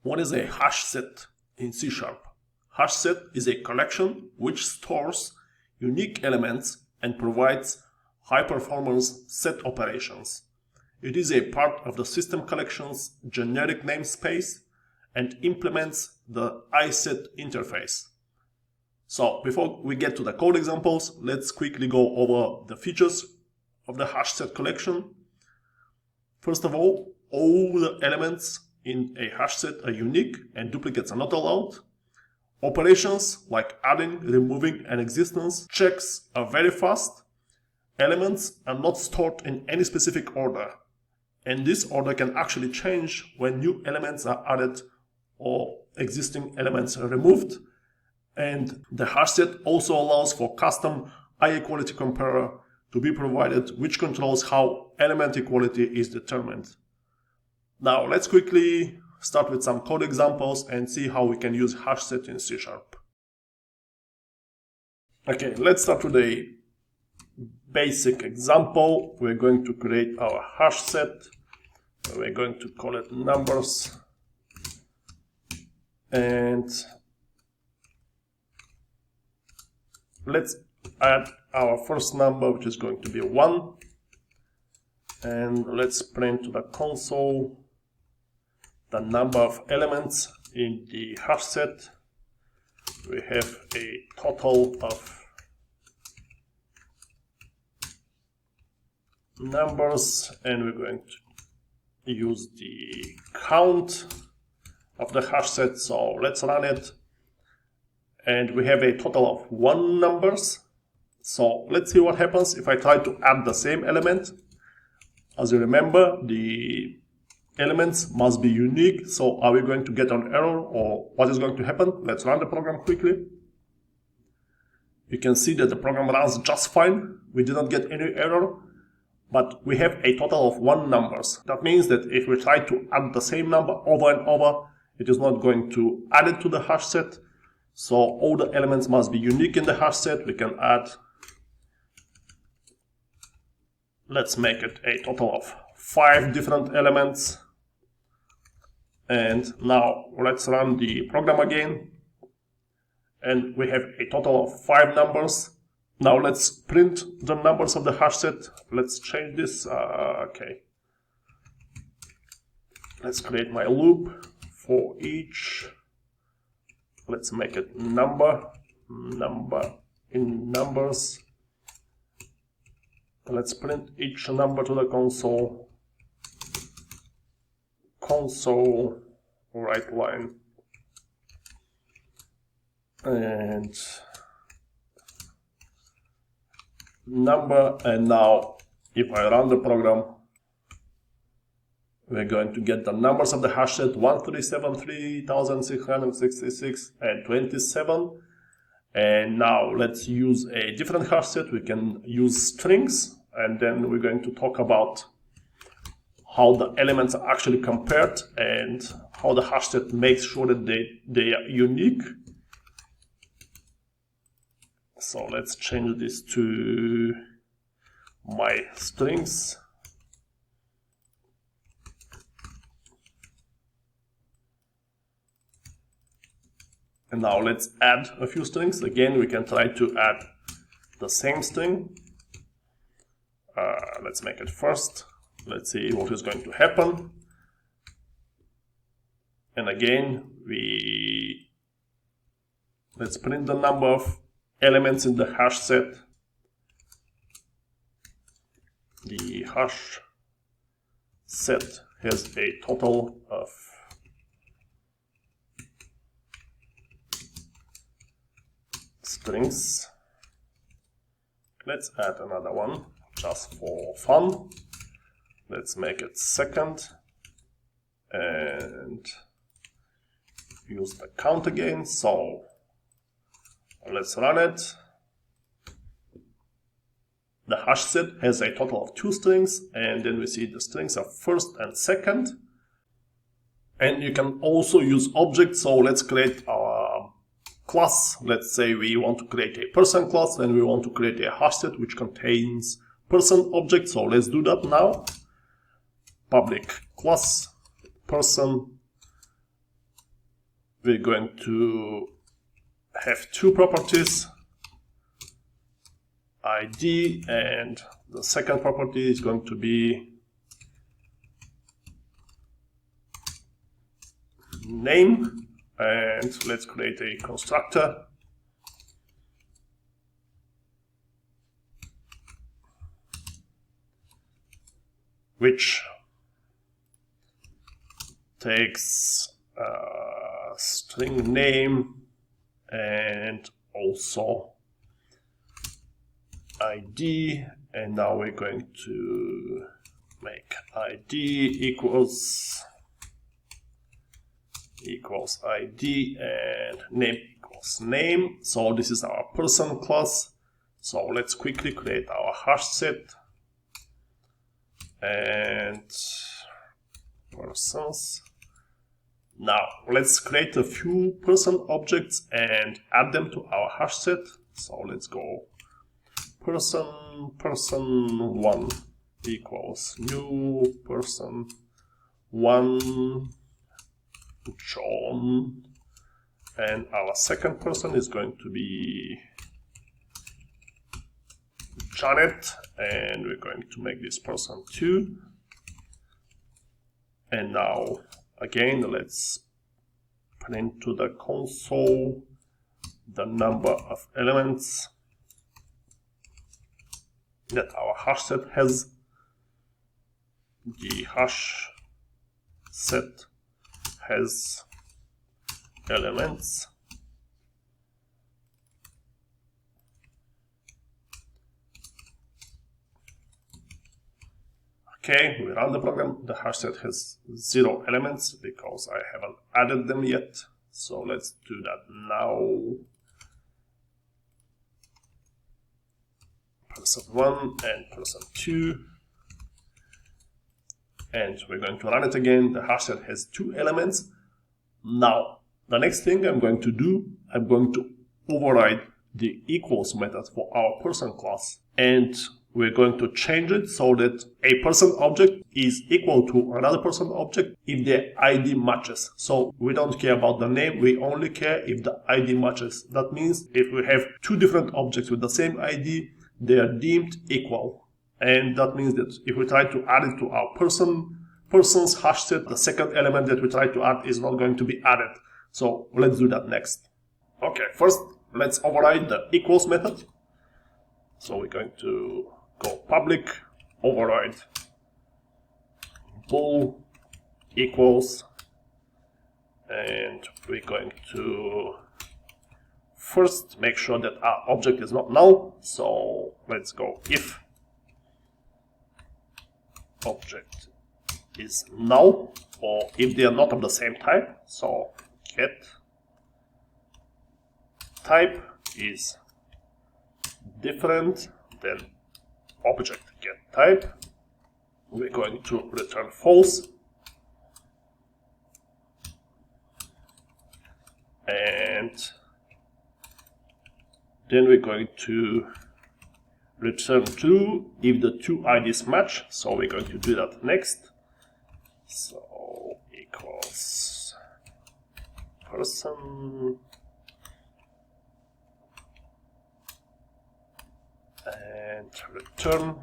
What is a hash set in C#? Hash set is a collection which stores unique elements and provides high-performance set operations. It is a part of the system collection's generic namespace and implements the iSet interface. So before we get to the code examples, let's quickly go over the features of the hash set collection. First of all the elements in a hash set are unique and duplicates are not allowed. Operations like adding, removing, and existence checks are very fast. Elements are not stored in any specific order, and this order can actually change when new elements are added or existing elements are removed. And the hash set also allows for custom I-equality comparer to be provided, which controls how element equality is determined. Now let's quickly start with some code examples and see how we can use hash set in C#. Okay, let's start with a basic example. We're going to create our hash set. We're going to call it numbers. And let's add our first number, which is going to be 1. And let's print to the console the number of elements in the hash set. We have a total of numbers, and we're going to use the count of the hash set. So let's run it. And we have a total of 1 numbers. So let's see what happens if I try to add the same element. As you remember, the elements must be unique. So are we going to get an error, or what is going to happen? Let's run the program quickly. You can see that the program runs just fine. We did not get any error, but we have a total of 1 numbers. That means that if we try to add the same number over and over, it is not going to add it to the hash set. So all the elements must be unique in the hash set. We can add, let's make it a total of 5 different elements. And now let's run the program again. And we have a total of 5 numbers. Now let's print the numbers of the hash set. Let's change this. Okay. Let's create my loop for each. Let's make it number in numbers. Let's print each number to the console. Console, right line, and number. And now if I run the program, we're going to get the numbers of the hash set 137, 3666, and 27. And now let's use a different hash set. We can use strings, and then we're going to talk about how the elements are actually compared and how the hash set makes sure that they are unique. So let's change this to my strings. And now let's add a few strings. Again, we can try to add the same string. Let's make it first. Let's see what is going to happen. And again, let's print the number of elements in the hash set. The hash set has a total of strings. Let's add another one just for fun. Let's make it second and use the count again. So let's run it. The hash set has a total of 2 strings, and then we see the strings are first and second. And you can also use objects. So let's create our class. Let's say we want to create a person class, and we want to create a hash set which contains person object. So let's do that now. Public class person we're going to have two properties, ID, and the second property is going to be name. And let's create a constructor which takes string name and also ID, and now we're going to make ID equals ID and name equals name. So this is our person class. So let's quickly create our HashSet and persons. Now let's create a few person objects and add them to our HashSet. So let's go person1 equals new person1 John, and our second person is going to be Janet, and we're going to make this person 2. And now again, let's print to the console the number of elements that our HashSet has. The HashSet has elements. Okay, we run the program. The HashSet has 0 elements because I haven't added them yet. So let's do that now. Person1 and person2. And we're going to run it again. The HashSet has 2 elements. Now, the next thing I'm going to do, I'm going to override the equals method for our person class. And we're going to change it so that a person object is equal to another person object if their ID matches. So we don't care about the name, we only care if the ID matches. That means if we have 2 different objects with the same ID, they are deemed equal. And that means that if we try to add it to our person's HashSet, the second element that we try to add is not going to be added. So let's do that next. Okay, first let's override the equals method. So we're going to go public override bool equals, and we're going to first make sure that our object is not null. So let's go if object is null, or if they are not of the same type. So get type is different than object get type. We're going to return false, and then we're going to return true if the 2 IDs match. So we're going to do that next. So equals person and return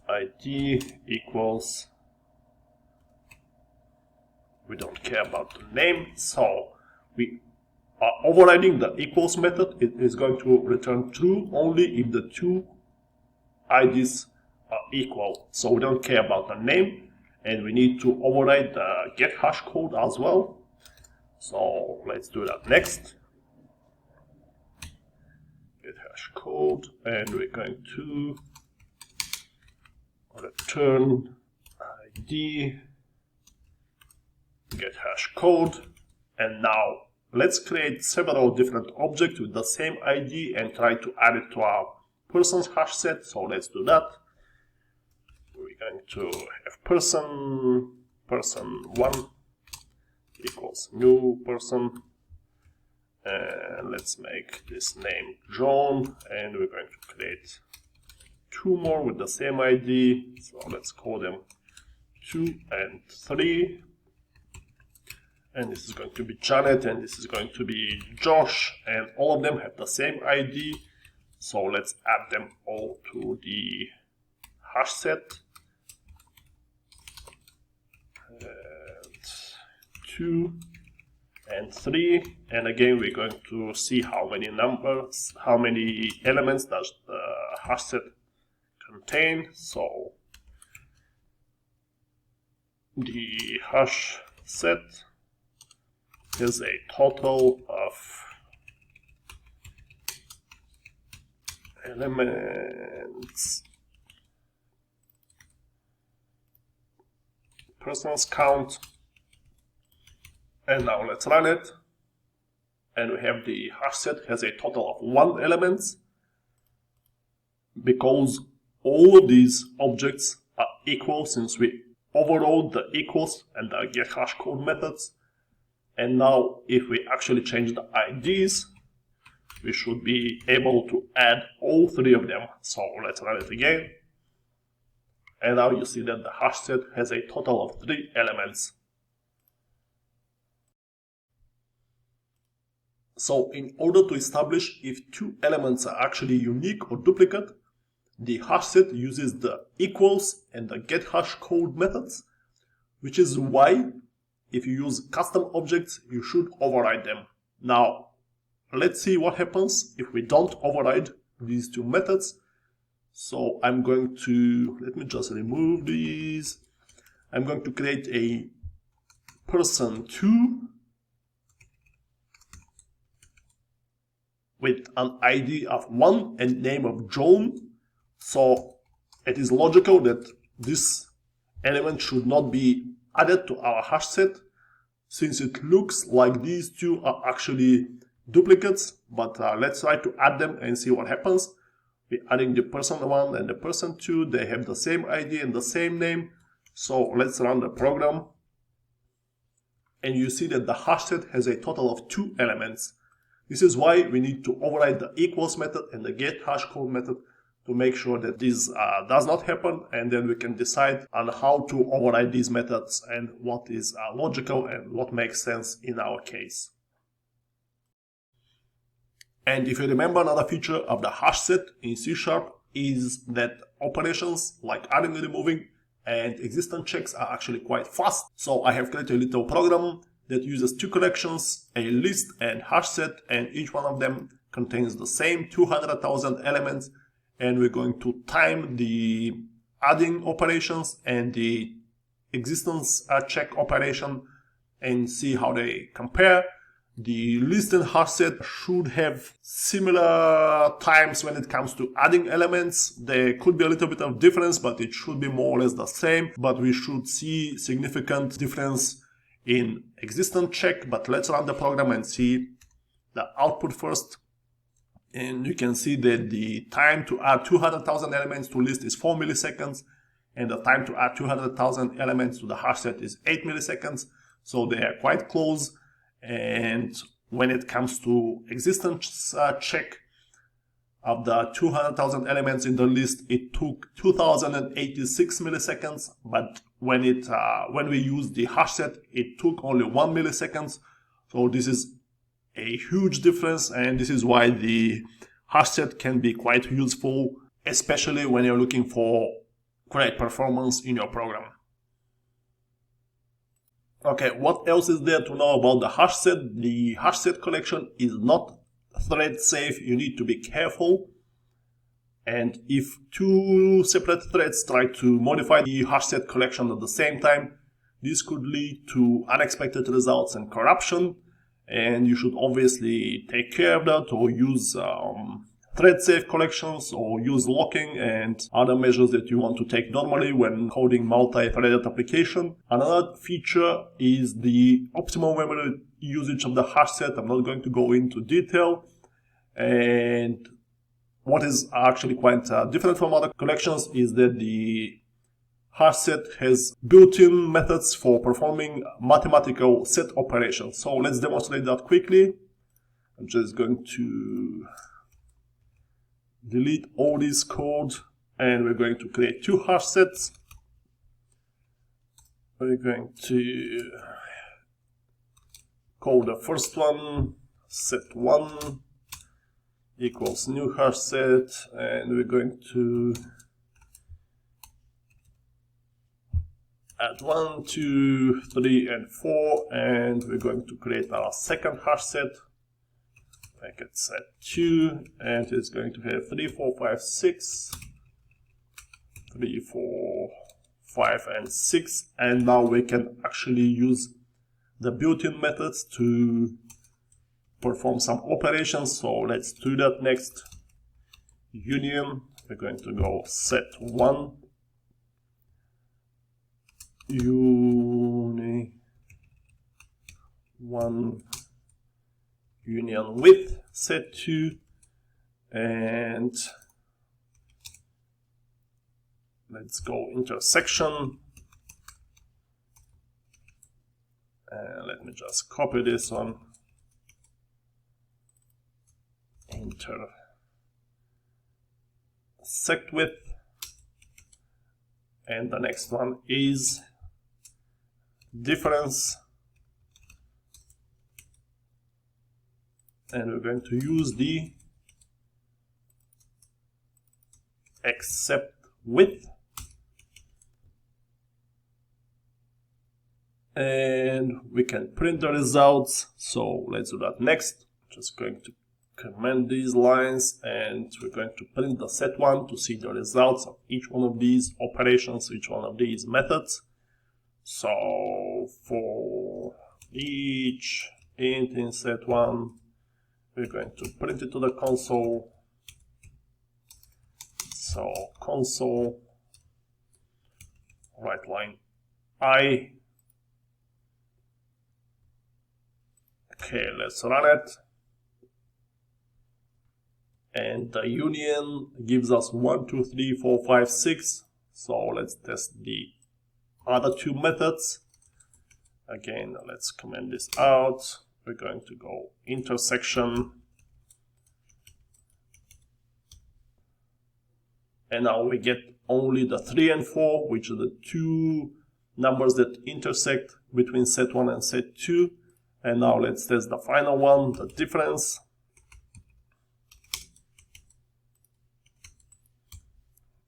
ID equals, we don't care about the name, so we are overriding the equals method. It is going to return true only if the 2 IDs are equal. So we don't care about the name, and we need to override the get hash code as well. So let's do that next. Get hash code, and we're going to return ID get hash code. And now let's create several different objects with the same ID and try to add it to our person's HashSet. So let's do that. We're going to have person1 equals new person, and let's make this name John, and we're going to create 2 more with the same ID. So let's call them 2 and 3. and this is going to be Janet, and this is going to be Josh, and all of them have the same ID. So let's add them all to the hash set. And 2 and 3, and again we're going to see how many elements does the hash set contain. So the hash set is a total of elements persons count. And now let's run it, and we have the hash set has a total of 1 element, because all of these objects are equal since we overrode the equals and the get hash code methods. And now if we actually change the IDs, we should be able to add all 3 of them. So let's run it again, and now you see that the hash set has a total of 3 elements. So in order to establish if 2 elements are actually unique or duplicate, the hash set uses the equals and the get hash code methods, which is why if you use custom objects, you should override them. Now, let's see what happens if we don't override these 2 methods. So I'm going to, let me just remove these. I'm going to create a person2 with an ID of 1 and name of John. So it is logical that this element should not be added to our hash set, since it looks like these 2 are actually duplicates. But let's try to add them and see what happens. We're adding the person1 and the person2. They have the same ID and the same name. So let's run the program, and you see that the hash set has a total of 2 elements. This is why we need to override the equals method and the get hash code method to make sure that this does not happen, and then we can decide on how to override these methods and what is logical and what makes sense in our case. And if you remember, another feature of the hash set in C# is that operations like adding and removing and existence checks are actually quite fast. So I have created a little program that uses 2 collections, a list and hash set, and each one of them contains the same 200,000 elements, and we're going to time the adding operations and the existence check operation and see how they compare. The list and hash set should have similar times when it comes to adding elements. There could be a little bit of difference, but it should be more or less the same. But we should see significant difference in existence check. But let's run the program and see the output first. And you can see that the time to add 200,000 elements to list is 4 milliseconds, and the time to add 200,000 elements to the hash set is 8 milliseconds. So they are quite close. And when it comes to existence check of the 200,000 elements in the list, it took 2086 milliseconds. But when we use the hash set, it took only 1 milliseconds. So this is a huge difference, and this is why the hash set can be quite useful, especially when you're looking for great performance in your program. Okay, what else is there to know about the hash set? The hash set collection is not thread safe. You need to be careful. And if 2 separate threads try to modify the hash set collection at the same time, this could lead to unexpected results and corruption. And you should obviously take care of that, or use thread safe collections, or use locking and other measures that you want to take normally when coding multi-threaded application. Another feature is the optimal memory usage of the hash set. I'm not going to go into detail. And what is actually quite different from other collections is that the hash set has built-in methods for performing mathematical set operations. So let's demonstrate that quickly. I'm just going to delete all this code, and we're going to create 2 hash sets. We're going to call the first one set1 equals new hash set, and we're going to add 1, 2, 3, and 4, and we're going to create our second hash set. Make it set2, and it's going to have 3, 4, 5, 6, 3, 4, 5, and 6, and now we can actually use the built-in methods to perform some operations. So let's do that next. Union, we're going to go set1 union with set2, and let's go intersection. Let me just copy this one. Intersect with, and the next one is difference, and we're going to use the except with, and we can print the results. So let's do that next. Just going to comment these lines, and we're going to print the set1 to see the results of each one of these operations, each one of these methods. So for each int in set1, we're going to print it to the console. So console right line I. Okay, let's run it. And the union gives us 1, 2, 3, 4, 5, 6. So let's test the other two methods. Again, let's comment this out. We're going to go intersection. And now we get only the 3 and 4, which are the two numbers that intersect between set1 and set2. And now let's test the final one, the difference.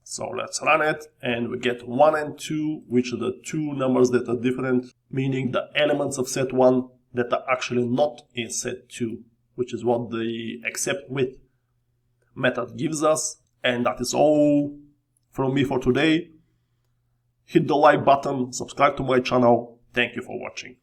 So let's run it, and we get 1 and 2, which are the two numbers that are different, meaning the elements of set1 that are actually not in set2, which is what the except with method gives us. And that is all from me for today. Hit the like button, subscribe to my channel. Thank you for watching.